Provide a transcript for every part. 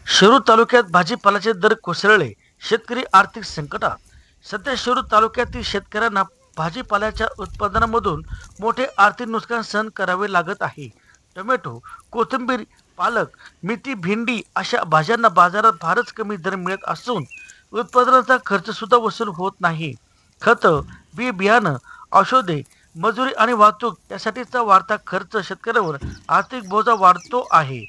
शिरूर तालुक्यात भाजीपाल्याचे दर कोसळले, शेतकरी आर्थिक संकटात. सध्या शिरूर तालुक्यातील शेतकऱ्यांना भाजीपाल्याच्या उत्पादनामधून मोठे आर्थिक नुकसान सहन करावे लागत आहे. टोमॅटो, कोथिंबीर, पालक, मेथी, भेंडी अशा भाज्यांना बाजारात फारच कमी दर मिळत असून उत्पादनाचा खर्च सुद्धा वसूल होत नाही. खतं, बियाणं, औषधे, मजुरी आणि वाहतूक यासाठीचा वाढता खर्च शेतकऱ्यावर आर्थिक बोजा वाढतो आहे.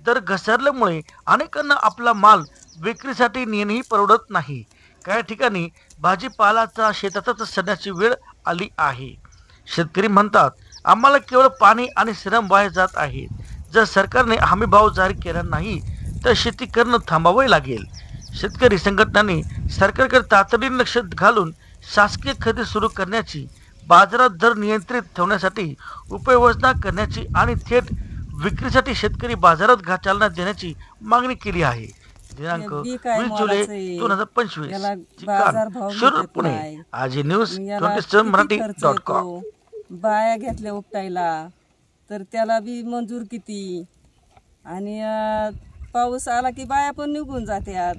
दर घसरल्यामुळे अनेकांना आपला माल विक्रीसाठी नेणंही परवडत नाही. काही ठिकाणी भाजीपालाचा शेतातच सडण्याची वेळ आली आहे. शेतकरी म्हणतात, आम्हाला केवळ पाणी आणि श्रम वाया जात आहे. जर सरकारने हमीभाव जारी केला नाही तर शेती करणं थांबावे लागेल. शेतकरी संघटनांनी सरकारकडे तातडीने लक्ष घालून शासकीय खरेदी सुरू करण्याची, बाजारात दर नियंत्रित ठेवण्यासाठी उपाययोजना करण्याची आणि थेट विक्रीसाठी शेतकरी बाजारात चालना देण्याची मागणी केली आहे. दिनांक 20 जुलै 2025 शिरूर पुणे. आजी न्यूज 27 मराठी.com. बाया घेतल्या उपटायला तर त्याला बी मंजूर किती, आणि पाऊस आला की बाया पण निघून जातात.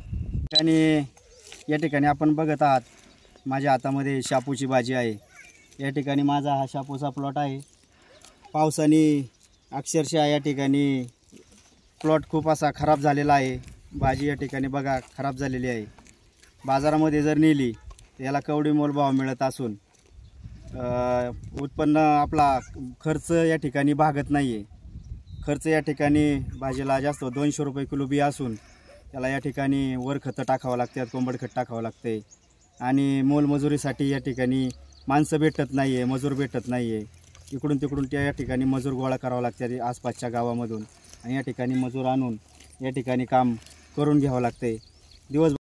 आणि या ठिकाणी आपण बघत आहात, माझ्या हातामध्ये शापूची भाजी आहे. या ठिकाणी माझा हा शापूचा प्लॉट आहे. पावसाने अक्षरशः या ठिकाणी प्लॉट खूप असा खराब झालेला आहे. भाजी या ठिकाणी बघा खराब झालेली आहे. बाजारामध्ये जर नेली तर याला कवडी मोल भाव मिळत असून उत्पन्न आपला खर्च या ठिकाणी भागत नाही आहे. खर्च या ठिकाणी भाजीला जास्त 200 रुपये किलो बी असून त्याला या ठिकाणी वर खतं टाकावं लागतात, कोंबड खत टाकावं लागते, आणि मोलमजुरीसाठी या ठिकाणी माणसं भेटत नाही आहे, मजूर भेटत नाही आहे. इकडून तिकडून त्या या ठिकाणी मजूर गोळा करावं लागतात आसपासच्या गावामधून, आणि या ठिकाणी मजूर आणून या ठिकाणी काम करून घ्यावं लागते. दिवस